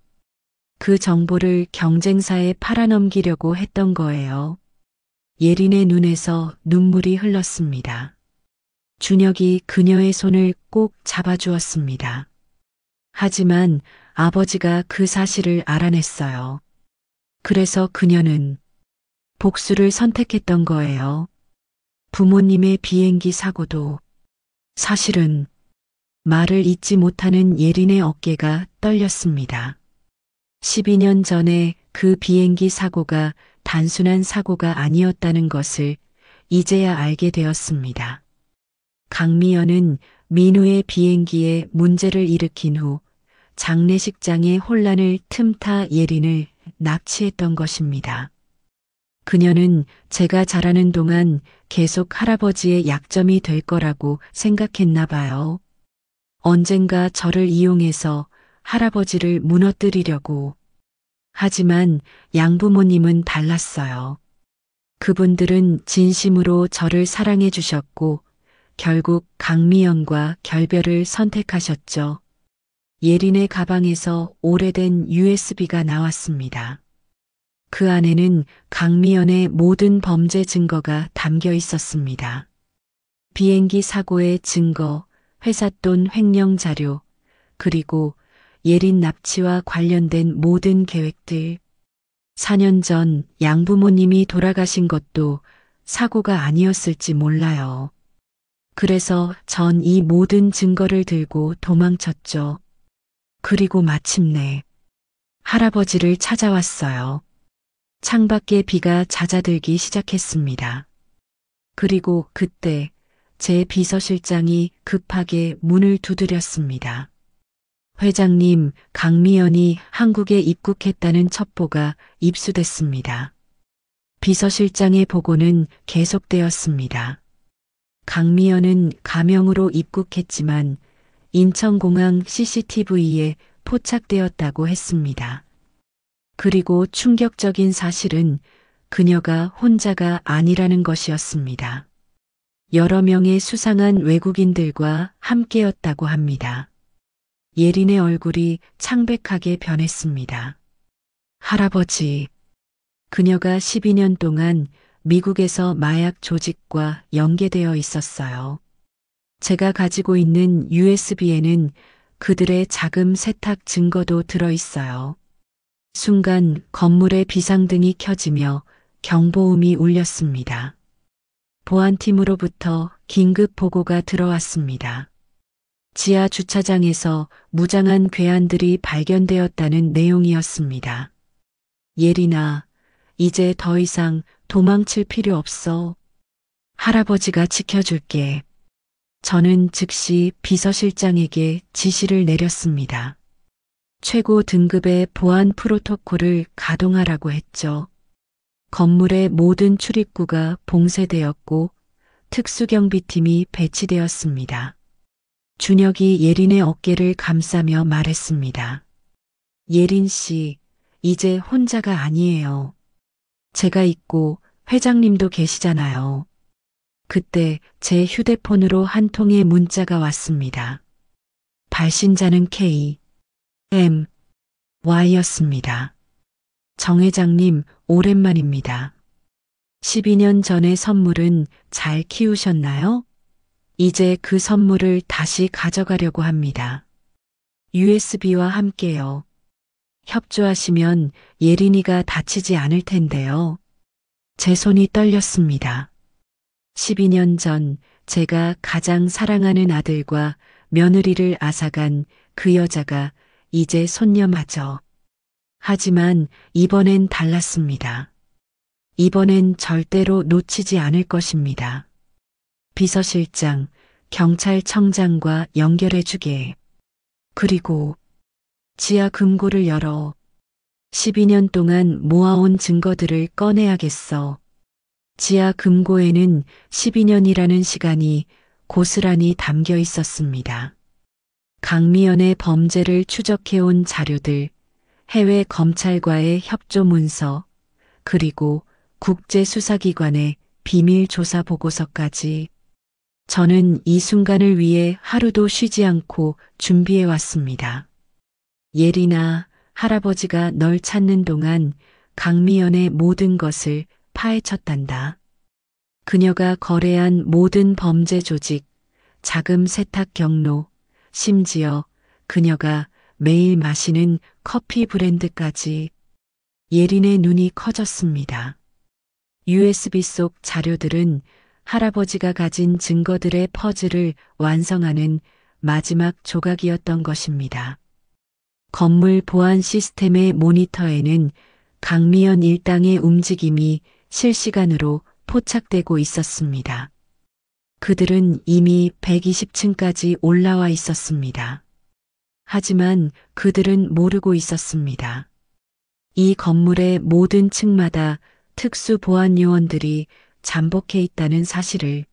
그 정보를 경쟁사에 팔아넘기려고 했던 거예요. 예린의 눈에서 눈물이 흘렀습니다. 준혁이 그녀의 손을 꼭 잡아주었습니다. 하지만 아버지가 그 사실을 알아냈어요. 그래서 그녀는 복수를 선택했던 거예요. 부모님의 비행기 사고도 사실은 말을 잇지 못하는 예린의 어깨가 떨렸습니다. 12년 전에 그 비행기 사고가 단순한 사고가 아니었다는 것을 이제야 알게 되었습니다. 강미연은 민우의 비행기에 문제를 일으킨 후 장례식장의 혼란을 틈타 예린을 납치했던 것입니다. 그녀는 제가 자라는 동안 계속 할아버지의 약점이 될 거라고 생각했나 봐요. 언젠가 저를 이용해서 할아버지를 무너뜨리려고. 하지만 양부모님은 달랐어요. 그분들은 진심으로 저를 사랑해 주셨고 결국 강미연과 결별을 선택하셨죠. 예린의 가방에서 오래된 USB가 나왔습니다. 그 안에는 강미연의 모든 범죄 증거가 담겨 있었습니다. 비행기 사고의 증거, 회삿돈 횡령 자료, 그리고 예린 납치와 관련된 모든 계획들. 4년 전 양부모님이 돌아가신 것도 사고가 아니었을지 몰라요. 그래서 전 이 모든 증거를 들고 도망쳤죠. 그리고 마침내 할아버지를 찾아왔어요. 창밖에 비가 잦아들기 시작했습니다. 그리고 그때 제 비서실장이 급하게 문을 두드렸습니다. 회장님, 강미연이 한국에 입국했다는 첩보가 입수됐습니다. 비서실장의 보고는 계속되었습니다. 강미연은 가명으로 입국했지만 인천공항 CCTV에 포착되었다고 했습니다. 그리고 충격적인 사실은 그녀가 혼자가 아니라는 것이었습니다. 여러 명의 수상한 외국인들과 함께였다고 합니다. 예린의 얼굴이 창백하게 변했습니다. 할아버지, 그녀가 12년 동안 미국에서 마약 조직과 연계되어 있었어요. 제가 가지고 있는 USB에는 그들의 자금 세탁 증거도 들어 있어요. 순간 건물의 비상등이 켜지며 경보음이 울렸습니다. 보안팀으로부터 긴급 보고가 들어왔습니다. 지하 주차장에서 무장한 괴한들이 발견되었다는 내용이었습니다. 예린아, 이제 더 이상 도망칠 필요 없어. 할아버지가 지켜줄게. 저는 즉시 비서실장에게 지시를 내렸습니다. 최고 등급의 보안 프로토콜을 가동하라고 했죠. 건물의 모든 출입구가 봉쇄되었고 특수경비팀이 배치되었습니다. 준혁이 예린의 어깨를 감싸며 말했습니다. 예린 씨, 이제 혼자가 아니에요. 제가 있고 회장님도 계시잖아요. 그때 제 휴대폰으로 한 통의 문자가 왔습니다. 발신자는 K, M, Y였습니다. 정 회장님, 오랜만입니다. 12년 전의 선물은 잘 키우셨나요? 이제 그 선물을 다시 가져가려고 합니다. USB와 함께요. 협조하시면 예린이가 다치지 않을 텐데요. 제 손이 떨렸습니다. 12년 전 제가 가장 사랑하는 아들과 며느리를 앗아간 그 여자가 이제 손녀마저. 하지만 이번엔 달랐습니다. 이번엔 절대로 놓치지 않을 것입니다. 비서실장, 경찰청장과 연결해주게. 그리고 지하 금고를 열어 12년 동안 모아온 증거들을 꺼내야겠어. 지하 금고에는 12년이라는 시간이 고스란히 담겨 있었습니다. 강미연의 범죄를 추적해온 자료들, 해외 검찰과의 협조 문서, 그리고 국제수사기관의 비밀 조사 보고서까지. 저는 이 순간을 위해 하루도 쉬지 않고 준비해 왔습니다. 예린아, 할아버지가 널 찾는 동안 강미연의 모든 것을 파헤쳤단다. 그녀가 거래한 모든 범죄 조직, 자금 세탁 경로, 심지어 그녀가 매일 마시는 커피 브랜드까지. 예린의 눈이 커졌습니다. USB 속 자료들은 할아버지가 가진 증거들의 퍼즐을 완성하는 마지막 조각이었던 것입니다. 건물 보안 시스템의 모니터에는 강미연 일당의 움직임이 실시간으로 포착되고 있었습니다. 그들은 이미 120층까지 올라와 있었습니다. 하지만 그들은 모르고 있었습니다. 이 건물의 모든 층마다 특수 보안 요원들이 잠복해 있다는 사실을.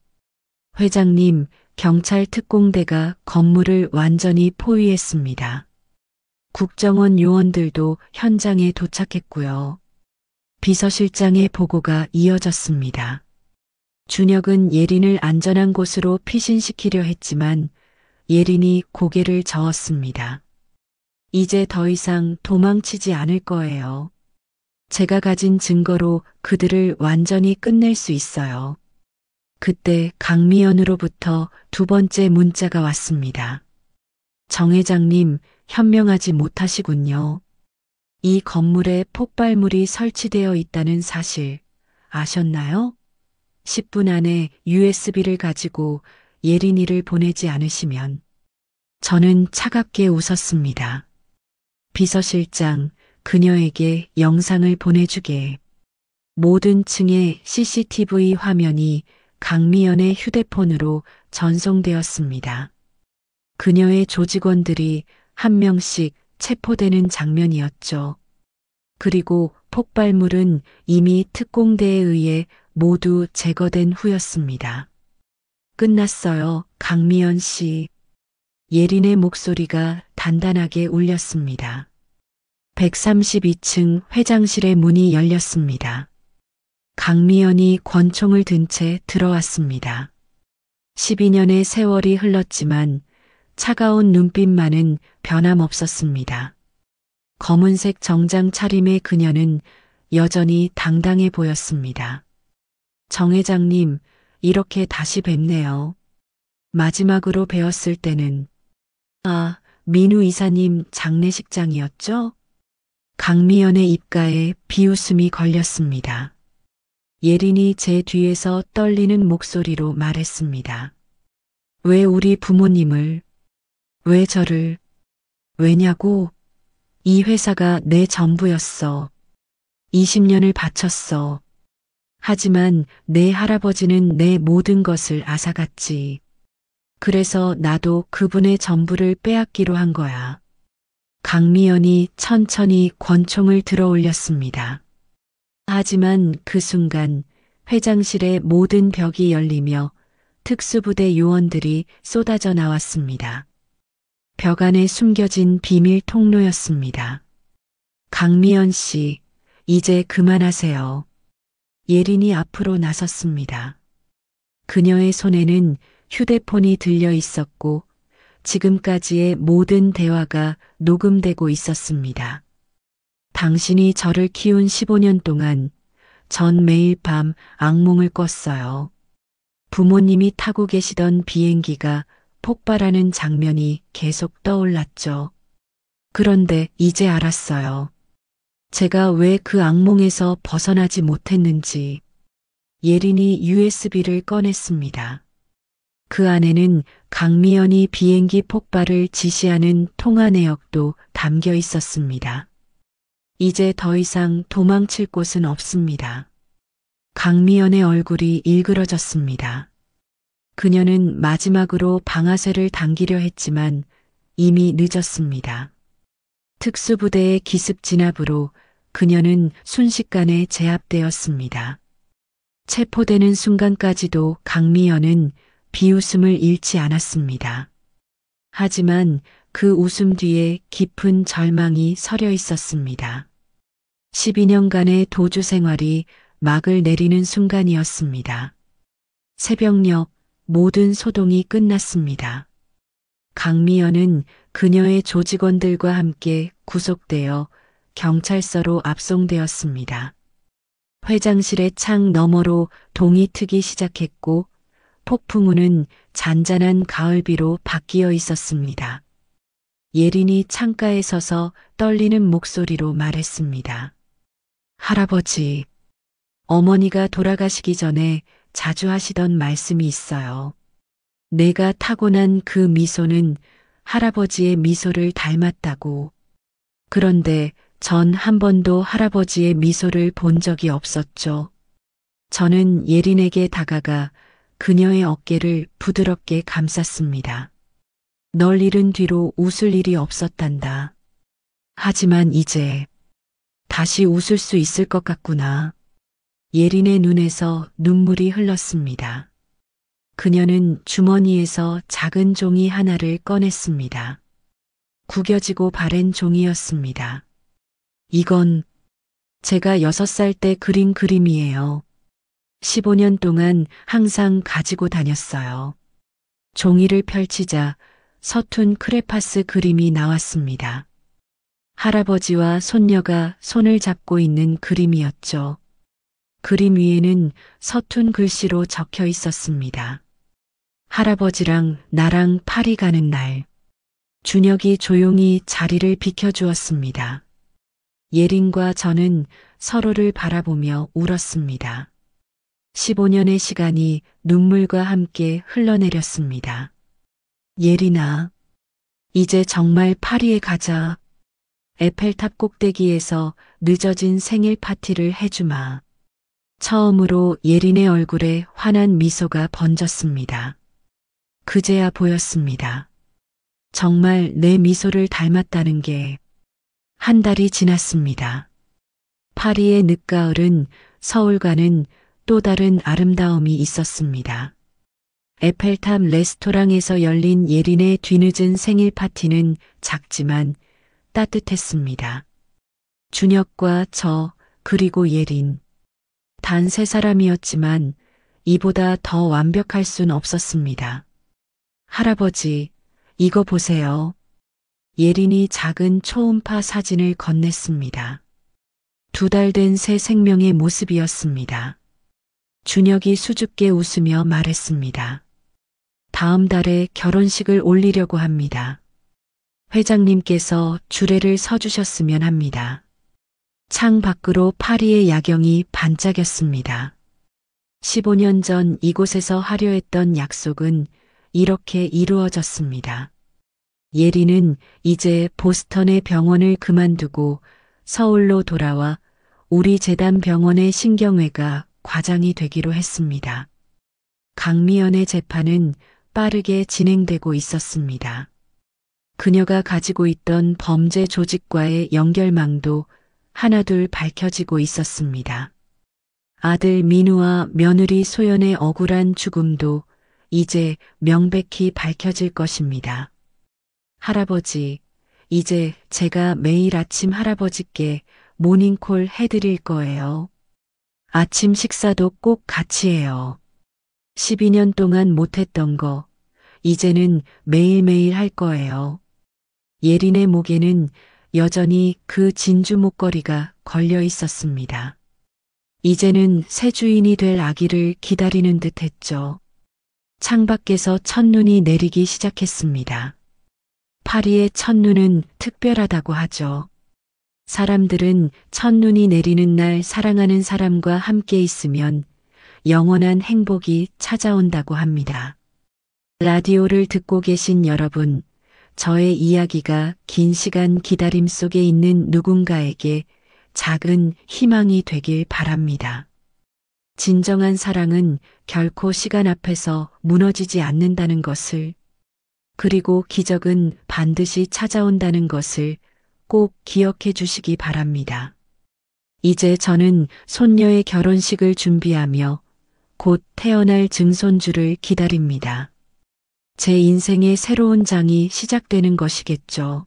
회장님, 경찰 특공대가 건물을 완전히 포위했습니다. 국정원 요원들도 현장에 도착했고요. 비서실장의 보고가 이어졌습니다. 준혁은 예린을 안전한 곳으로 피신시키려 했지만 예린이 고개를 저었습니다. 이제 더 이상 도망치지 않을 거예요. 제가 가진 증거로 그들을 완전히 끝낼 수 있어요. 그때 강미연으로부터 두 번째 문자가 왔습니다. 정 회장님, 현명하지 못하시군요. 이 건물에 폭발물이 설치되어 있다는 사실 아셨나요? 10분 안에 USB를 가지고 예린이를 보내지 않으시면 저는 차갑게 웃었습니다. 비서실장, 그녀에게 영상을 보내주게. 모든 층의 CCTV 화면이 강미연의 휴대폰으로 전송되었습니다. 그녀의 조직원들이 한 명씩 체포되는 장면이었죠. 그리고 폭발물은 이미 특공대에 의해 모두 제거된 후였습니다. 끝났어요, 강미연 씨. 예린의 목소리가 단단하게 울렸습니다. 132층 회장실의 문이 열렸습니다. 강미연이 권총을 든 채 들어왔습니다. 12년의 세월이 흘렀지만 차가운 눈빛만은 변함없었습니다. 검은색 정장 차림의 그녀는 여전히 당당해 보였습니다. 정 회장님, 이렇게 다시 뵙네요. 마지막으로 뵈었을 때는 민우 이사님 장례식장이었죠? 강미연의 입가에 비웃음이 걸렸습니다. 예린이 제 뒤에서 떨리는 목소리로 말했습니다. 왜 우리 부모님을, 왜 저를, 왜냐고? 이 회사가 내 전부였어. 20년을 바쳤어. 하지만 내 할아버지는 내 모든 것을 앗아갔지. 그래서 나도 그분의 전부를 빼앗기로 한 거야. 강미연이 천천히 권총을 들어 올렸습니다. 하지만 그 순간 회장실의 모든 벽이 열리며 특수부대 요원들이 쏟아져 나왔습니다. 벽 안에 숨겨진 비밀 통로였습니다. 강미연 씨, 이제 그만하세요. 예린이 앞으로 나섰습니다. 그녀의 손에는 휴대폰이 들려 있었고 지금까지의 모든 대화가 녹음되고 있었습니다. 당신이 저를 키운 15년 동안 전 매일 밤 악몽을 꿨어요. 부모님이 타고 계시던 비행기가 폭발하는 장면이 계속 떠올랐죠. 그런데 이제 알았어요. 제가 왜 그 악몽에서 벗어나지 못했는지. 예린이 USB를 꺼냈습니다. 그 안에는 강미연이 비행기 폭발을 지시하는 통화 내역도 담겨 있었습니다. 이제 더 이상 도망칠 곳은 없습니다. 강미연의 얼굴이 일그러졌습니다. 그녀는 마지막으로 방아쇠를 당기려 했지만 이미 늦었습니다. 특수부대의 기습 진압으로 그녀는 순식간에 제압되었습니다. 체포되는 순간까지도 강미연은 비웃음을 잃지 않았습니다. 하지만 그 웃음 뒤에 깊은 절망이 서려 있었습니다. 12년간의 도주 생활이 막을 내리는 순간이었습니다. 새벽녘 모든 소동이 끝났습니다. 강미연은 그녀의 조직원들과 함께 구속되어 경찰서로 압송되었습니다. 회장실의 창 너머로 동이 트기 시작했고 폭풍우는 잔잔한 가을비로 바뀌어 있었습니다. 예린이 창가에 서서 떨리는 목소리로 말했습니다. 할아버지, 어머니가 돌아가시기 전에 자주 하시던 말씀이 있어요. 내가 타고난 그 미소는 할아버지의 미소를 닮았다고. 그런데 전 한 번도 할아버지의 미소를 본 적이 없었죠. 저는 예린에게 다가가 그녀의 어깨를 부드럽게 감쌌습니다. 널 잃은 뒤로 웃을 일이 없었단다. 하지만 이제 다시 웃을 수 있을 것 같구나. 예린의 눈에서 눈물이 흘렀습니다. 그녀는 주머니에서 작은 종이 하나를 꺼냈습니다. 구겨지고 바랜 종이였습니다. 이건 제가 6살 때 그린 그림이에요. 15년 동안 항상 가지고 다녔어요. 종이를 펼치자 서툰 크레파스 그림이 나왔습니다. 할아버지와 손녀가 손을 잡고 있는 그림이었죠. 그림 위에는 서툰 글씨로 적혀 있었습니다. 할아버지랑 나랑 파리 가는 날. 준혁이 조용히 자리를 비켜주었습니다. 예린과 저는 서로를 바라보며 울었습니다. 15년의 시간이 눈물과 함께 흘러내렸습니다. 예린아, 이제 정말 파리에 가자. 에펠탑 꼭대기에서 늦어진 생일 파티를 해주마. 처음으로 예린의 얼굴에 환한 미소가 번졌습니다. 그제야 보였습니다. 정말 내 미소를 닮았다는 게. 한 달이 지났습니다. 파리의 늦가을은 서울과는 또 다른 아름다움이 있었습니다. 에펠탑 레스토랑에서 열린 예린의 뒤늦은 생일 파티는 작지만 따뜻했습니다. 준혁과 저, 그리고 예린. 단 3사람이었지만 이보다 더 완벽할 순 없었습니다. 할아버지, 이거 보세요. 예린이 작은 초음파 사진을 건넸습니다. 2달 된 새 생명의 모습이었습니다. 준혁이 수줍게 웃으며 말했습니다. 다음 달에 결혼식을 올리려고 합니다. 회장님께서 주례를 서주셨으면 합니다. 창 밖으로 파리의 야경이 반짝였습니다. 15년 전 이곳에서 하려 했던 약속은 이렇게 이루어졌습니다. 예린은 이제 보스턴의 병원을 그만두고 서울로 돌아와 우리 재단 병원의 신경외과 과장이 되기로 했습니다. 강미연의 재판은 빠르게 진행되고 있었습니다. 그녀가 가지고 있던 범죄 조직과의 연결망도 하나둘 밝혀지고 있었습니다. 아들 민우와 며느리 소연의 억울한 죽음도 이제 명백히 밝혀질 것입니다. 할아버지, 이제 제가 매일 아침 할아버지께 모닝콜 해드릴 거예요. 아침 식사도 꼭 같이 해요. 12년 동안 못했던 거, 이제는 매일매일 할 거예요. 예린의 목에는 여전히 그 진주 목걸이가 걸려 있었습니다. 이제는 새 주인이 될 아기를 기다리는 듯 했죠. 창밖에서 첫눈이 내리기 시작했습니다. 파리의 첫눈은 특별하다고 하죠. 사람들은 첫눈이 내리는 날 사랑하는 사람과 함께 있으면 영원한 행복이 찾아온다고 합니다. 라디오를 듣고 계신 여러분, 저의 이야기가 긴 시간 기다림 속에 있는 누군가에게 작은 희망이 되길 바랍니다. 진정한 사랑은 결코 시간 앞에서 무너지지 않는다는 것을, 그리고 기적은 반드시 찾아온다는 것을 꼭 기억해 주시기 바랍니다. 이제 저는 손녀의 결혼식을 준비하며 곧 태어날 증손주를 기다립니다. 제 인생의 새로운 장이 시작되는 것이겠죠.